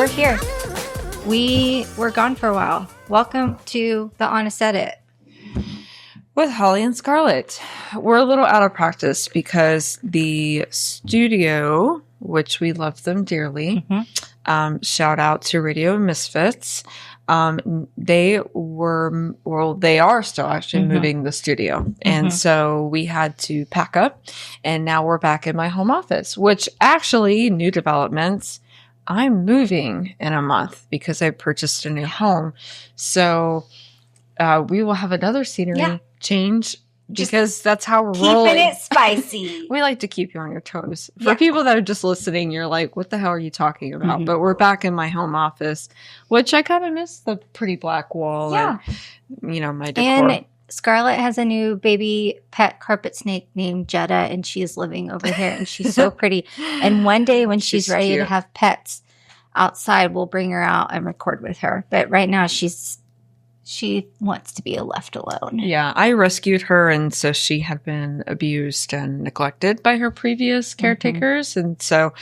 we're here. We were gone for a while. Welcome to The Honest Edit. With Holly and Scarlett. We're a little out of practice because the studio, which we love them dearly, shout out to Radio Misfits, they are still actually moving the studio. And so we had to pack up, and now we're back in my home office, which actually, new developments, I'm moving in a month because I purchased a new home. So we will have another scenery change because that's how we're rolling. Keeping it spicy. We like to keep you on your toes. For people that are just listening, you're like, what the hell are you talking about? But we're back in my home office, which I kind of miss the pretty black wall and, my decor. And Scarlett has a new baby pet carpet snake named Jetta, and she's living over here, and she's so pretty. And one day when she's ready to have pets outside, we'll bring her out and record with her. But right now she wants to be left alone. Yeah, I rescued her, and so she had been abused and neglected by her previous caretakers. And so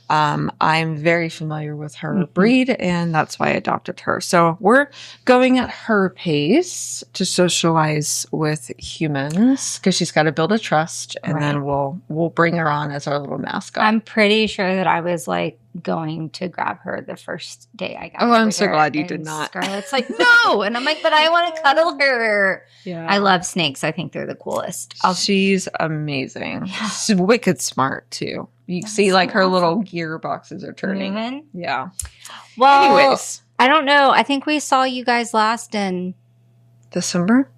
I'm very familiar with her breed, and that's why I adopted her. So we're going at her pace to socialize with humans because she's got to build a trust, and then we'll bring her on as our little mascot. I'm pretty sure that I was like going to grab her the first day I got her. Oh, I'm so glad you did not. Scarlett's like, no. And I'm like, but I want to cuddle her. Yeah. I love snakes. I think they're the coolest. She's amazing. Yeah. She's wicked smart, too. You see, like, her little gearboxes are turning. Yeah. Well, anyways. I don't know. I think we saw you guys last in December?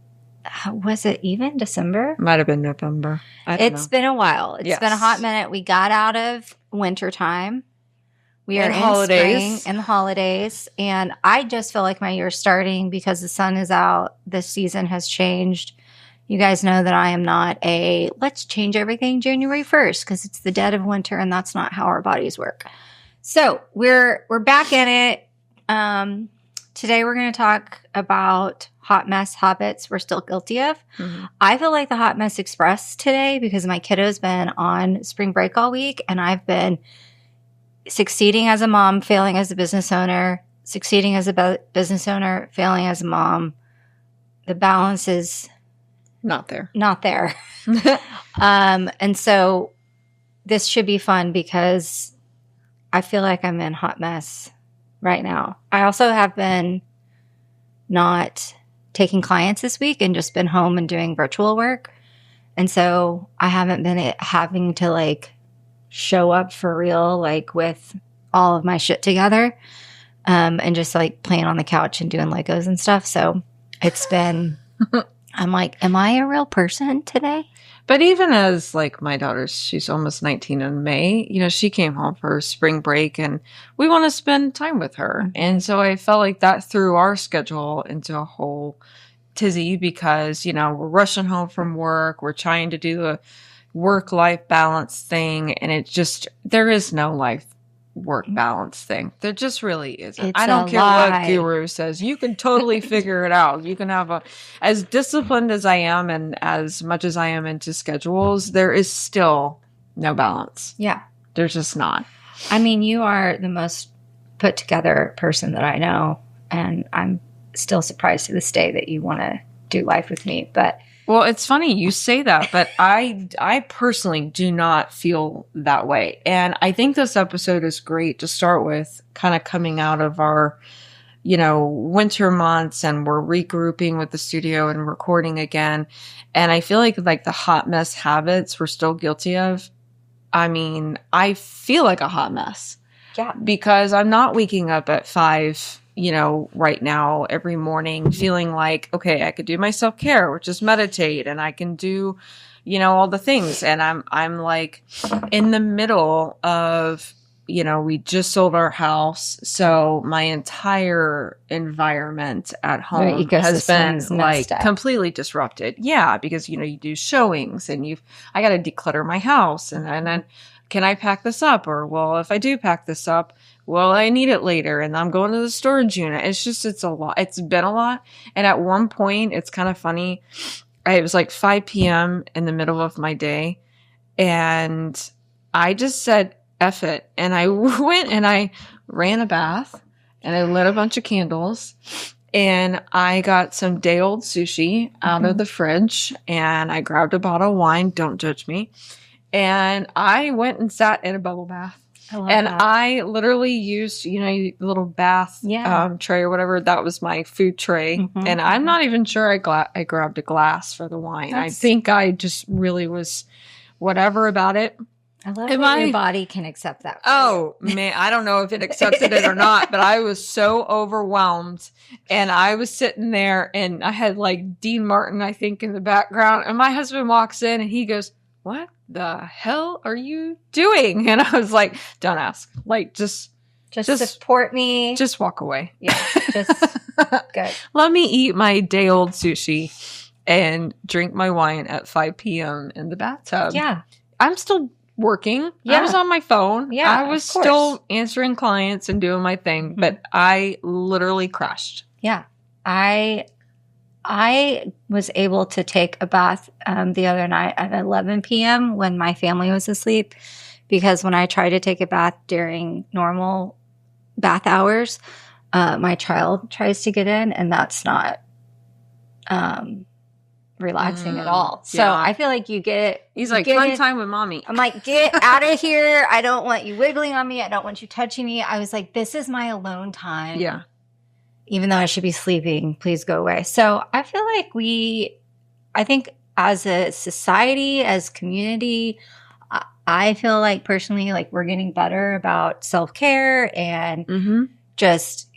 Was it even December? Might have been November. It's been a while. It's been a hot minute. We got out of winter time. We are in spring and the holidays, and I just feel like my year's starting because the sun is out. This season has changed. You guys know that I am not let's change everything January 1st because it's the dead of winter, and that's not how our bodies work. So we're back in it. Today we're going to talk about hot mess habits we're still guilty of. I feel like the Hot Mess Express today because my kiddo's been on spring break all week, and I've been succeeding as a mom, failing as a business owner, succeeding as a business owner, failing as a mom. The balance is not there. And so this should be fun because I feel like I'm in hot mess right now. I also have been not taking clients this week and just been home and doing virtual work. And so I haven't been having to show up for real, with all of my shit together, and just playing on the couch and doing Legos and stuff. So it's been, I'm like, am I a real person today? But even as my daughter, she's almost 19 in May, she came home for spring break and we want to spend time with her. And so I felt like that threw our schedule into a whole tizzy because, we're rushing home from work. We're trying to do a work-life balance thing, and there is no life-work balance thing. There just really isn't. I don't care what guru says. You can totally figure it out. You can have as disciplined as I am and as much as I am into schedules, there is still no balance. Yeah. There's just not. I mean, you are the most put-together person that I know, and I'm still surprised to this day that you want to do life with me, but... Well, it's funny you say that, but I personally do not feel that way. And I think this episode is great to start with, kind of coming out of our, winter months, and we're regrouping with the studio and recording again. And I feel like the hot mess habits we're still guilty of. I mean, I feel like a hot mess. Yeah. Because I'm not waking up at 5 right now every morning feeling like, okay, I could do my self-care, which is meditate, and I can do, all the things. And I'm in the middle of, we just sold our house. So my entire environment at home has been completely disrupted. Yeah. Because, you do showings and I got to declutter my house and then can I pack this up? Or, well, if I do pack this up, well, I need it later and I'm going to the storage unit. It's a lot. It's been a lot. And at one point, it's kind of funny. It was 5 p.m. in the middle of my day. And I just said, F it. And I went and I ran a bath, and I lit a bunch of candles, and I got some day-old sushi out of the fridge, and I grabbed a bottle of wine. Don't judge me. And I went and sat in a bubble bath. And that. I literally used, the little bath tray or whatever. That was my food tray. And I'm not even sure I grabbed a glass for the wine. I think I just really was whatever about it. I love that your body can accept that. Man, I don't know if it accepted it or not, but I was so overwhelmed. And I was sitting there, and I had like Dean Martin, I think, in the background. And my husband walks in, and he goes, "What the hell are you doing?" And I was like, "Don't ask. Like, just support me. Just walk away. Yeah, just good. Let me eat my day-old sushi and drink my wine at 5 p.m. in the bathtub." Yeah. I'm still working. Yeah. I was on my phone. Yeah, I was still answering clients and doing my thing, but I literally crashed. Yeah. I was able to take a bath the other night at 11 p.m. when my family was asleep, because when I try to take a bath during normal bath hours, my child tries to get in, and that's not relaxing at all. So I feel like he's like, fun time with mommy. I'm like, get out of here. I don't want you wiggling on me. I don't want you touching me. I was like, this is my alone time. Yeah. Even though I should be sleeping, please go away. So I feel like I think as a society, as community, I feel like personally, like we're getting better about self-care and just,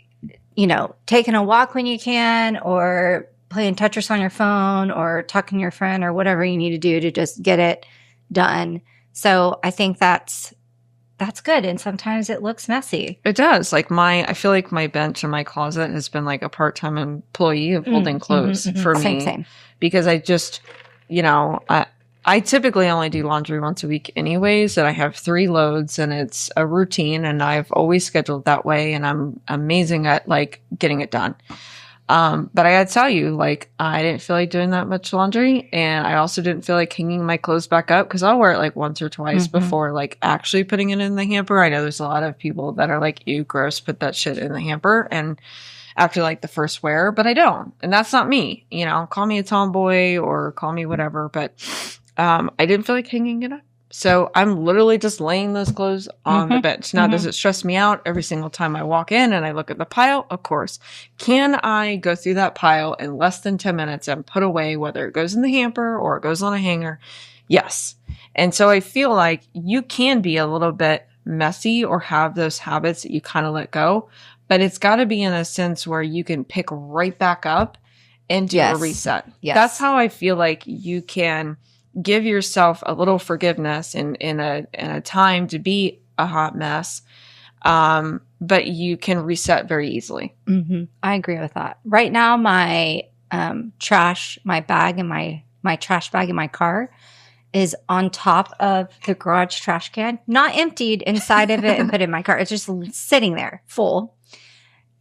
taking a walk when you can, or playing Tetris on your phone, or talking to your friend, or whatever you need to do to just get it done. So I think that's good. And sometimes it looks messy. It does. Like I feel like my bench in my closet has been like a part-time employee of holding clothes for me. Same. Because I just, I typically only do laundry once a week anyways, and I have 3 loads, and it's a routine, and I've always scheduled that way, and I'm amazing at like getting it done. But I gotta tell you, like, I didn't feel like doing that much laundry, and I also didn't feel like hanging my clothes back up, because I'll wear it like once or twice before like actually putting it in the hamper. I know there's a lot of people that are like, "Ew, gross, put that shit in the hamper," and after like the first wear, but I don't, and that's not me. Call me a tomboy or call me whatever, but I didn't feel like hanging it up. So I'm literally just laying those clothes on the bench. Now, does it stress me out every single time I walk in and I look at the pile? Of course. Can I go through that pile in less than 10 minutes and put away, whether it goes in the hamper or it goes on a hanger? Yes. And so I feel like you can be a little bit messy or have those habits that you kind of let go, but it's got to be in a sense where you can pick right back up and do a reset. Yes. That's how I feel like you can give yourself a little forgiveness in a time to be a hot mess, but you can reset very easily. I agree with that. Right now, my trash bag in my car is on top of the garage trash can, not emptied inside of it and put in my car. It's just sitting there full.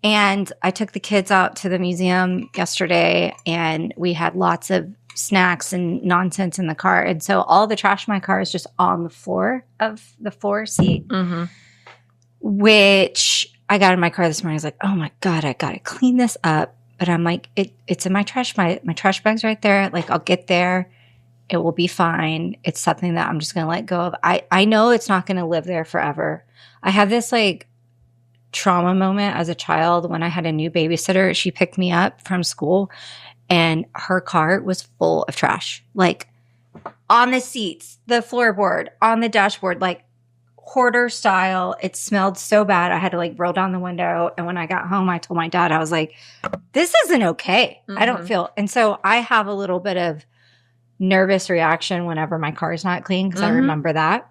And I took the kids out to the museum yesterday, and we had lots of snacks and nonsense in the car. And so all the trash in my car is just on the floor of the floor seat, which I got in my car this morning. I was like, oh my God, I got to clean this up. But I'm like, it's in my trash. My trash bag's right there. Like, I'll get there. It will be fine. It's something that I'm just going to let go of. I know it's not going to live there forever. I have this like trauma moment as a child when I had a new babysitter. She picked me up from school, and her car was full of trash, like on the seats, the floorboard, on the dashboard, like hoarder style. It smelled so bad. I had to like roll down the window. And when I got home, I told my dad, I was like, this isn't okay. I don't feel. And so I have a little bit of nervous reaction whenever my car is not clean, because I remember that.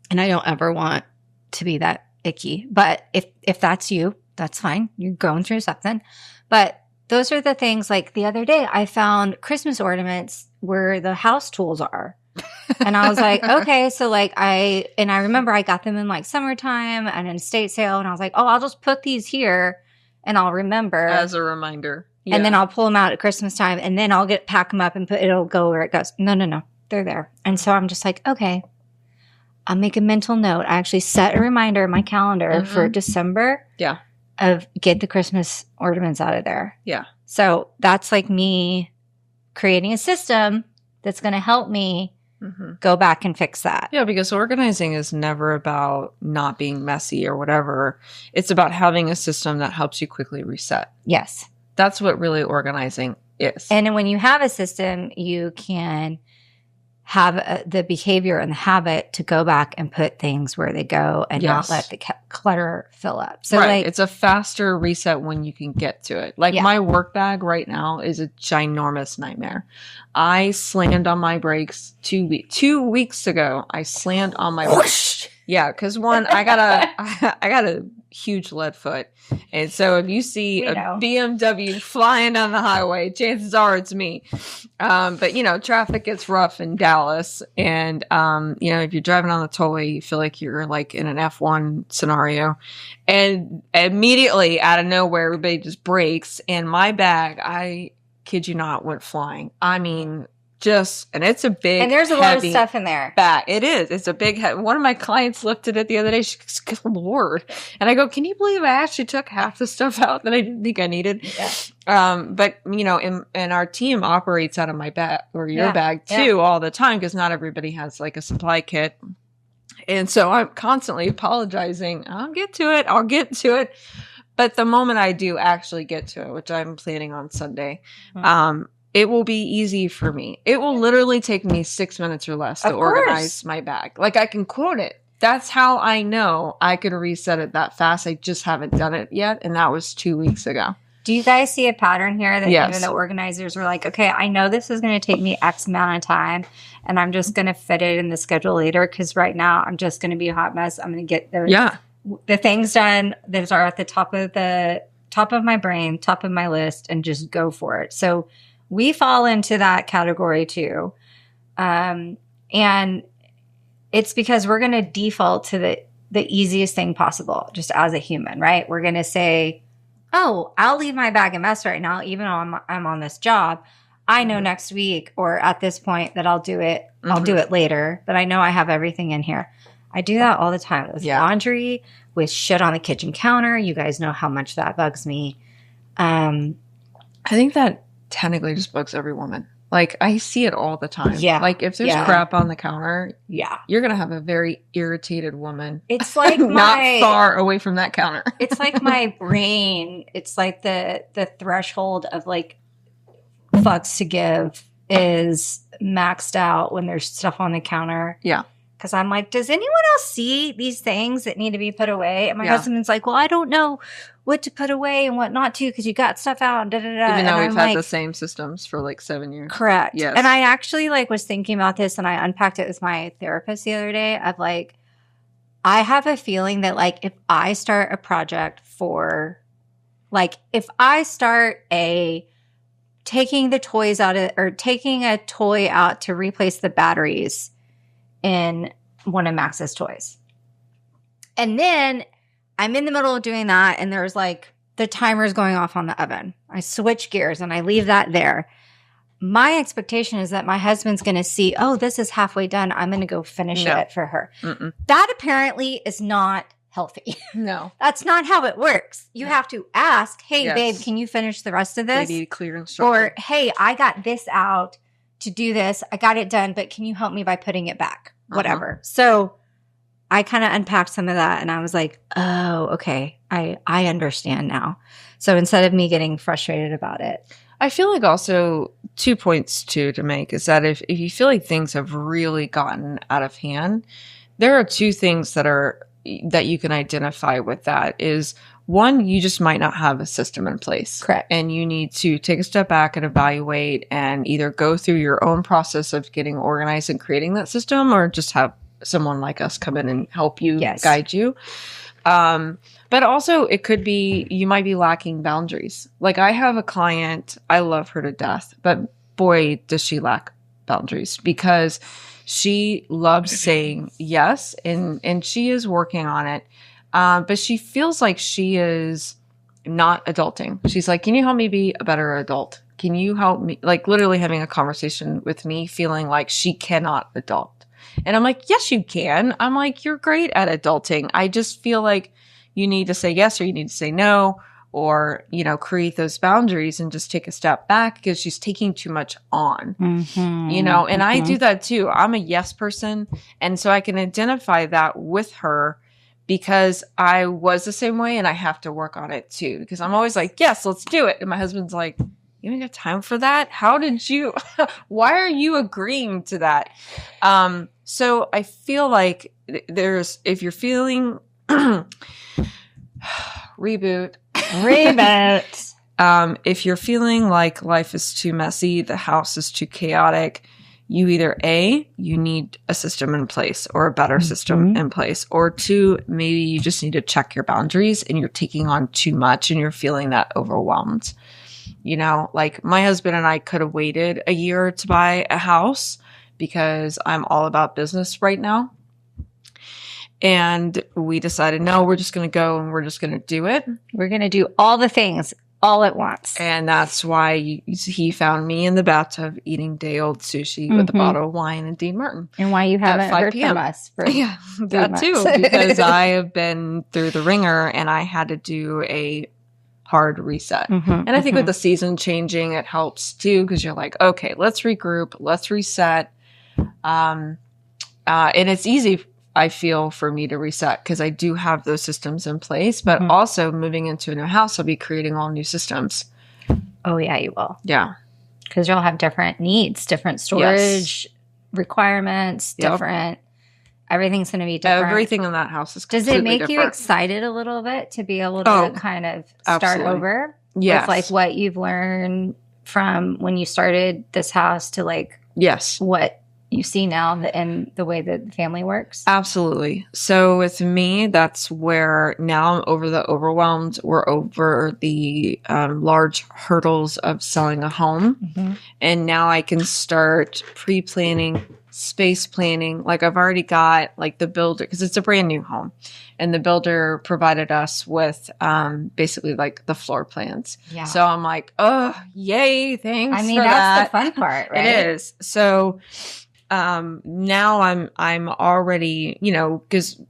And I don't ever want to be that icky. But if that's you, that's fine. You're going through something. But those are the things. Like the other day, I found Christmas ornaments where the house tools are. And I was like, okay. So like I remember I got them in like summertime at an estate sale. And I was like, oh, I'll just put these here and I'll remember. As a reminder. Yeah. And then I'll pull them out at Christmas time, and then I'll pack them up and it'll go where it goes. No. They're there. And so I'm just like, okay, I'll make a mental note. I actually set a reminder in my calendar for December. Yeah. Of get the Christmas ornaments out of there. Yeah. So that's like me creating a system that's going to help me go back and fix that. Yeah, because organizing is never about not being messy or whatever. It's about having a system that helps you quickly reset. Yes. That's what really organizing is. And when you have a system, you can have the behavior and the habit to go back and put things where they go and not let the clutter fill up. So it's a faster reset when you can get to it. Like my work bag right now is a ginormous nightmare. I slammed on my brakes 2 weeks ago. I slammed on my brakes. Yeah, because one, I got a huge lead foot. And so if you see a BMW flying down the highway, chances are it's me. But, traffic gets rough in Dallas. And, if you're driving on the tollway, you feel like you're like in an F1 scenario. And immediately out of nowhere, everybody just brakes. And my bag, I kid you not, went flying. I mean, and it's a big, and there's a lot of stuff in there. Bag. It is. It's a big head. One of my clients looked at it the other day. She goes, "Good Lord." And I go, "Can you believe I actually took half the stuff out that I didn't think I needed?" Yeah. But and our team operates out of my bag or your bag too all the time because not everybody has like a supply kit. And so I'm constantly apologizing. I'll get to it. But the moment I do actually get to it, which I'm planning on Sunday, it will be easy for me. It will literally take me 6 minutes or less to organize my bag. Like I can quote it. That's how I know I could reset it that fast. I just haven't done it yet. And that was 2 weeks ago. Do you guys see a pattern here that even the organizers were like, okay, I know this is going to take me X amount of time and I'm just going to fit it in the schedule later because right now I'm just going to be a hot mess. I'm going to get the things done that are at the top of my brain, top of my list, and just go for it. So we fall into that category too. And it's because we're going to default to the easiest thing possible, just as a human, right? We're going to say, oh, I'll leave my bag a mess right now, even though I'm on this job. I know next week or at this point that I'll do it. I'll do it later, but I know I have everything in here. I do that all the time with laundry, with shit on the kitchen counter. You guys know how much that bugs me. I think that technically just bugs every woman. Like I see it all the time. Yeah. Like if there's crap on the counter, you're going to have a very irritated woman. It's like not far away from that counter. It's like my brain. It's like the threshold of like fucks to give is maxed out when there's stuff on the counter. Yeah. Because I'm like, does anyone else see these things that need to be put away? And my husband's like, well, I don't know what to put away and what not to because you got stuff out and da-da-da. Even though we've had the same systems for like 7 years. Correct. Yes. And I actually like was thinking about this and I unpacked it with my therapist the other day of like, I have a feeling that like if I start a project if I start taking the toys out of, or taking a toy out to replace the batteries in one of Max's toys. And then I'm in the middle of doing that and there's like the timer's going off on the oven. I switch gears and I leave that there. My expectation is that my husband's going to see, oh, this is halfway done. I'm going to go finish it for her. Mm-mm. That apparently is not healthy. No. That's not how it works. You have to ask, hey, babe, can you finish the rest of this? They need clear instructions. Or, hey, I got this out to do this. I got it done, but can you help me by putting it back? Whatever. So I kind of unpacked some of that and I was like, oh, okay. I understand now. So instead of me getting frustrated about it. I feel like also 2 points to make is that if you feel like things have really gotten out of hand, there are 2 things that you can identify with that is one, you just might not have a system in place. Correct. And you need to take a step back and evaluate and either go through your own process of getting organized and creating that system or just have someone like us come in and help you, guide you. But also it could be, you might be lacking boundaries. Like I have a client, I love her to death, but boy, does she lack boundaries because she loves saying yes and she is working on it. But she feels like she is not adulting. She's like, can you help me be a better adult? Can you help me? Like literally having a conversation with me, feeling like she cannot adult. And I'm like, yes, you can. I'm like, you're great at adulting. I just feel like you need to say yes or you need to say no, or, you know, create those boundaries and just take a step back because she's taking too much on, you know, and I do that too. I'm a yes person. And so I can identify that with her because I was the same way and I have to work on it too, because I'm always like, yes, let's do it. And my husband's like, you don't have time for that? How did you, why are you agreeing to that? So I feel like if you're feeling, reboot. If you're feeling like life is too messy, the house is too chaotic, you either you need a system in place or a better system in place, or 2, maybe you just need to check your boundaries and you're taking on too much and you're feeling that overwhelmed. You know, like my husband and I could have waited a year to buy a house because I'm all about business right now. And we decided, no, we're just going to go and we're just going to do it. We're going to do all the things all at once. And that's why he found me in the bathtub eating day-old sushi with a bottle of wine and Dean Martin. And why you haven't heard from us for that months. Too, because I have been through the ringer and I had to do a hard reset. And I think with the season changing, it helps too, because you're like, okay, let's regroup, let's reset. And it's easy, I feel, for me to reset because I do have those systems in place, but also moving into a new house, I'll be creating all new systems. Oh yeah, you will. Yeah. Because you'll have different needs, different storage requirements, different, everything's going to be different. Everything in that house is completely different. Does it make you excited a little bit to be able to kind of start over? Yes. With like what you've learned from when you started this house to like what you see now and the way that the family works? Absolutely. So with me, that's where now I'm over the overwhelmed. We're over the large hurdles of selling a home. And now I can start pre-planning, space planning. Like I've already got like the builder, because it's a brand new home. And the builder provided us with basically like the floor plans. Yeah. So I'm like, oh, yay, thanks. I mean, that's the fun part, right? It is. So now I'm already, you know, because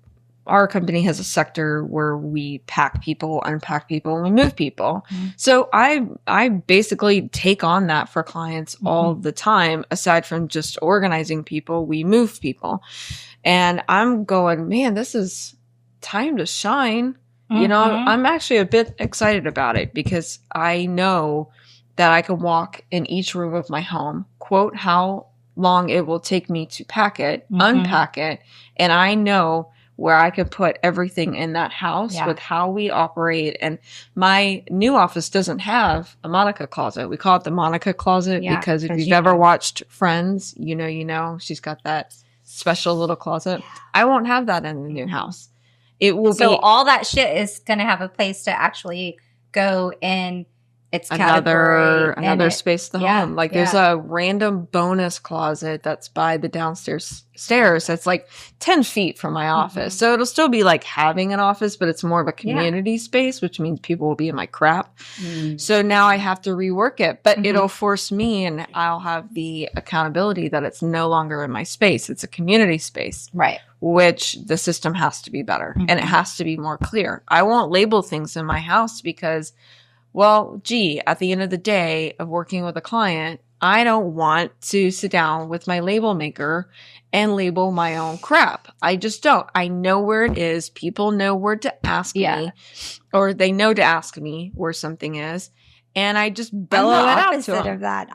our company has a sector where we pack people, unpack people, and we move people. So I basically take on that for clients all the time. Aside from just organizing people, we move people. And I'm going, man, this is time to shine. You know, I'm actually a bit excited about it because I know that I can walk in each room of my home, quote how long it will take me to pack it, unpack it, and I know where I could put everything in that house with how we operate. And my new office doesn't have a Monica closet. We call it the Monica closet because if you've ever watched Friends, you know, she's got that special little closet. I won't have that in the new house. It will be all that shit is going to have a place to actually go in. It's another space in the home. Like there's a random bonus closet that's by the downstairs stairs. That's like 10 feet from my office. So it'll still be like having an office, but it's more of a community space, which means people will be in my crap. So now I have to rework it, but it'll force me and I'll have the accountability that it's no longer in my space. It's a community space. Right. Which the system has to be better and it has to be more clear. I won't label things in my house because well, gee, at the end of the day of working with a client, I don't want to sit down with my label maker and label my own crap. I just don't. I know where it is. People know where to ask me, or they know to ask me where something is. And I just bellow it out to them. Of that.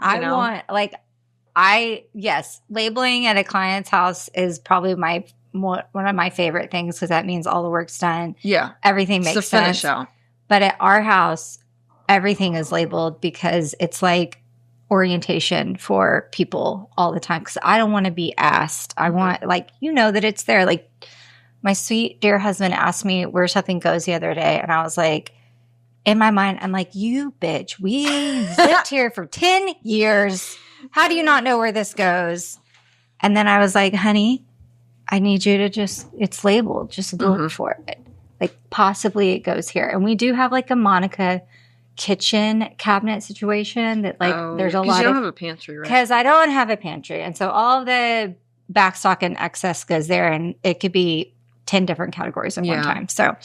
Labeling at a client's house is probably one of my favorite things because that means all the work's done. Yeah. Everything makes sense. But at our house, everything is labeled because it's like orientation for people all the time. Because I don't want to be asked. I want, that it's there. Like my sweet dear husband asked me where something goes the other day. And I was like, in my mind, I'm like, you bitch, we lived here for 10 years. How do you not know where this goes? And then I was like, honey, I need you to it's labeled. Just look for it. Like possibly it goes here. And we do have like a Monica kitchen cabinet situation that there's a lot of. You don't have a pantry, right? Because I don't have a pantry. And so all the backstock and excess goes there, and it could be 10 different categories at one time. So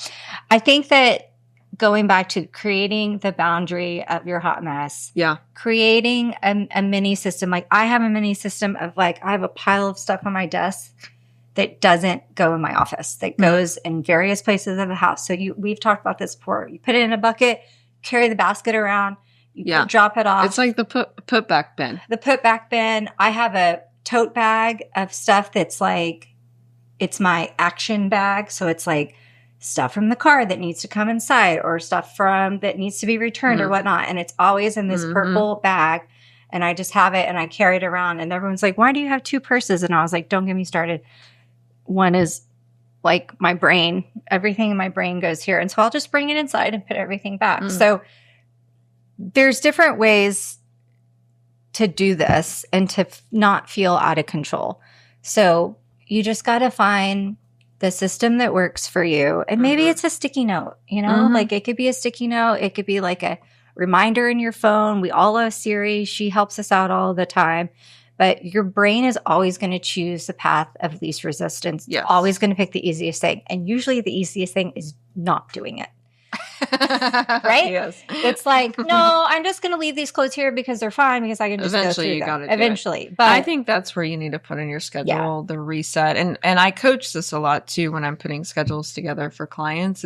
I think that going back to creating the boundary of your hot mess, creating a mini system. Like I have a mini system of like, I have a pile of stuff on my desk that doesn't go in my office, that goes in various places of the house. So we've talked about this before. You put it in a bucket, carry the basket around, drop it off. It's like the put back bin. The put back bin. I have a tote bag of stuff that's like, it's my action bag. So it's like stuff from the car that needs to come inside, or stuff that needs to be returned or whatnot. And it's always in this purple bag. And I just have it and I carry it around. And everyone's like, why do you have 2 purses? And I was like, don't get me started. One is like my brain. Everything in my brain goes here. And so I'll just bring it inside and put everything back. So there's different ways to do this and to not feel out of control. So you just got to find the system that works for you. And maybe it's a sticky note, you know, like it could be a sticky note. It could be like a reminder in your phone. We all love Siri. She helps us out all the time. But your brain is always going to choose the path of least resistance. It's always going to pick the easiest thing. And usually the easiest thing is not doing it. Right? Yes. It's like, no, I'm just going to leave these clothes here because they're fine, because I can just eventually go through you them. got to Eventually. But I think that's where you need to put in your schedule, the reset. And I coach this a lot too when I'm putting schedules together for clients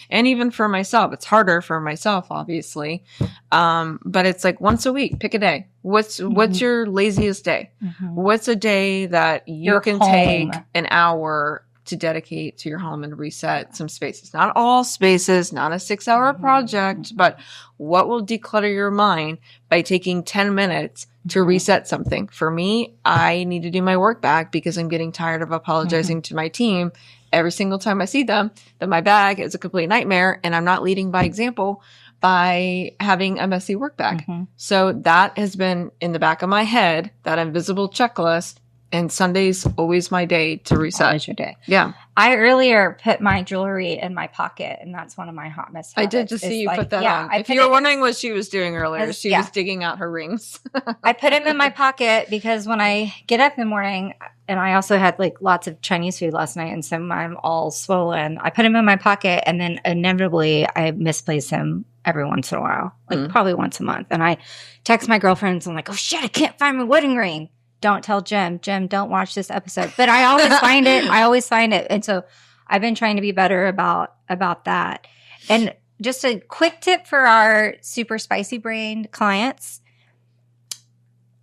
and even for myself. It's harder for myself, obviously. But it's like once a week, pick a day. What's your laziest day? What's a day that you can take an hour to dedicate to your home and reset some spaces? Not all spaces, not a 6-hour project, but what will declutter your mind by taking 10 minutes to reset something? For me, I need to do my work back because I'm getting tired of apologizing to my team every single time I see them that my bag is a complete nightmare, and I'm not leading by example by having a messy work bag. So that has been in the back of my head, that invisible checklist. And Sunday's always my day to reset. Always your day. Yeah. I earlier put my jewelry in my pocket, and that's one of my hot mess habits. I did just see you put that on. If you were wondering what she was doing earlier, she was digging out her rings. I put them in my pocket because when I get up in the morning, and I also had like lots of Chinese food last night, and so I'm all swollen. I put them in my pocket, and then inevitably I misplace them every once in a while, like probably once a month. And I text my girlfriends, and I'm like, oh shit, I can't find my wedding ring. Don't tell Jim. Jim, don't watch this episode. But I always find it. I always find it. And so I've been trying to be better about that. And just a quick tip for our super spicy brained clients.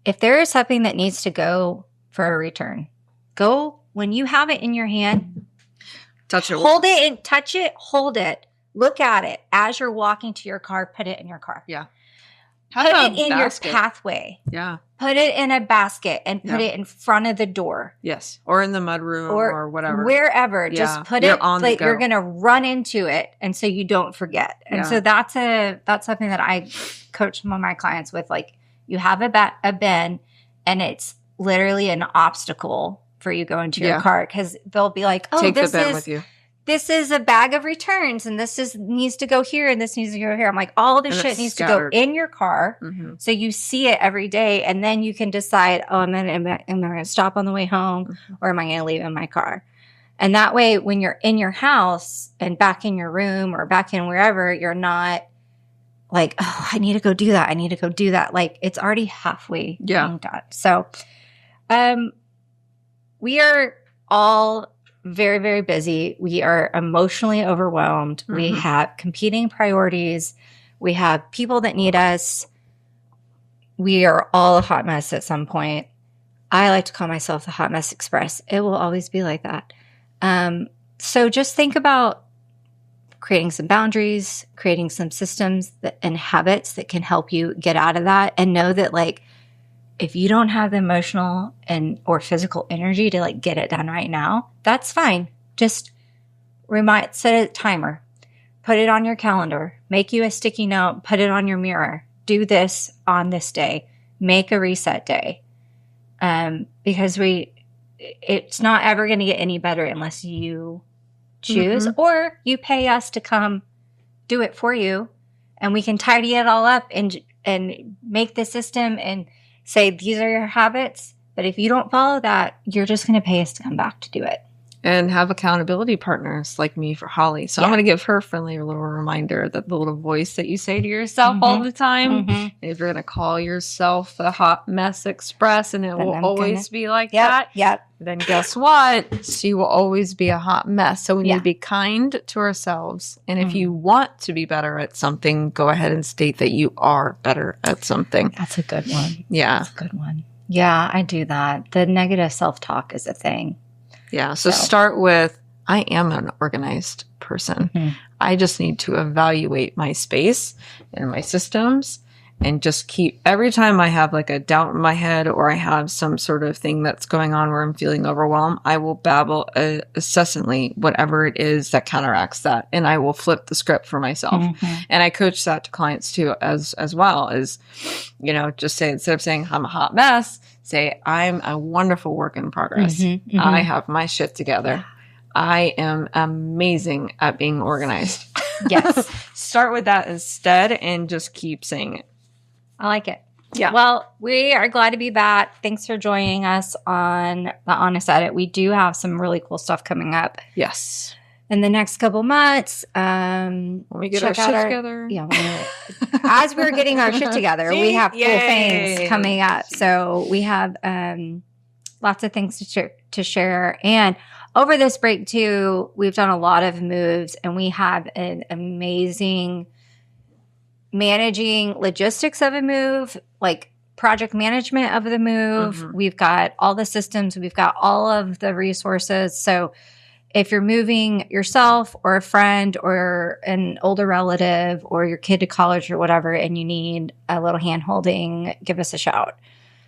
If there is something that needs to go for a return, go when you have it in your hand. Touch it. Hold it and touch it. Hold it. Look at it. As you're walking to your car, put it in your car. Yeah. Put it in your pathway. Yeah. Put it in a basket and put it in front of the door. Yes. Or in the mudroom or whatever. Wherever. Just put it like you're going to run into it, and so you don't forget. And so that's something that I coach some of my clients with. Like, you have a bin, and it's literally an obstacle for you going to your car, because they'll be like, oh, take the bin with you. This is a bag of returns, and needs to go here, and this needs to go here. I'm like, all this shit needs to go in your car, so you see it every day, and then you can decide, oh, am I going to stop on the way home, or am I going to leave in my car? And that way, when you're in your house and back in your room or back in wherever, you're not like, oh, I need to go do that. I need to go do that. Like, it's already halfway being done. So, we are all very, very busy. We are emotionally overwhelmed. We have competing priorities. We have people that need us. We are all a hot mess at some point. I like to call myself the Hot Mess Express. It will always be like that. So just think about creating some boundaries, creating some systems and habits that can help you get out of that, and know that, like, if you don't have the emotional or physical energy to like get it done right now, that's fine. Just set a timer, put it on your calendar, make you a sticky note, put it on your mirror. Do this on this day. Make a reset day, because it's not ever going to get any better unless you choose, or you pay us to come do it for you, and we can tidy it all up and make the system and say, these are your habits. But if you don't follow that, you're just going to pay us to come back to do it. And have accountability partners like me for Holly. So I'm going to give her a friendly little reminder that the little voice that you say to yourself all the time, if you're going to call yourself a hot mess express and it will always be like that, then guess what? She will always be a hot mess. So we need to be kind to ourselves. And if you want to be better at something, go ahead and state that you are better at something. That's a good one. Yeah. That's a good one. Yeah, I do that. The negative self-talk is a thing. Yeah. So start with, I am an organized person. I just need to evaluate my space and my systems and just keep, every time I have like a doubt in my head or I have some sort of thing that's going on where I'm feeling overwhelmed, I will babble incessantly whatever it is that counteracts that. And I will flip the script for myself. And I coach that to clients too, as well as, you know, just say, instead of saying I'm a hot mess, say I'm a wonderful work in progress. I have my shit together. I am amazing at being organized. Yes. Start with that instead and just keep saying it. I like it. Yeah. Well, we are glad to be back. Thanks for joining us on The Honest Edit. We do have some really cool stuff coming up. Yes. In the next couple months. When we get our shit together. Yeah. As we're getting our shit together, we have cool things coming up. So we have lots of things to share. And over this break too, we've done a lot of moves and we have an amazing managing logistics of a move, like project management of the move. We've got all the systems. We've got all of the resources. So if you're moving yourself or a friend or an older relative or your kid to college or whatever, and you need a little hand holding, give us a shout.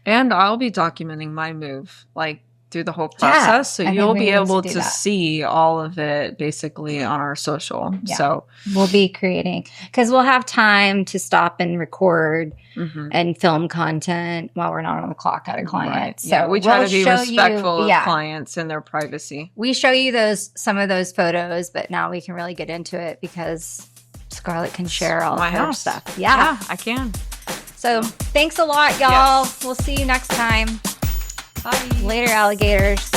And I'll be documenting my move, like through the whole process. So you'll be able to see all of it basically on our social. Yeah. So we'll be creating, because we'll have time to stop and record and film content while we're not on the clock at a client. Right. So yeah, we try to be respectful of clients and their privacy. We show you some of those photos, but now we can really get into it because Scarlett can share all of her stuff. Yeah, I can. So thanks a lot, y'all. Yes. We'll see you next time. Bye. Later, alligators.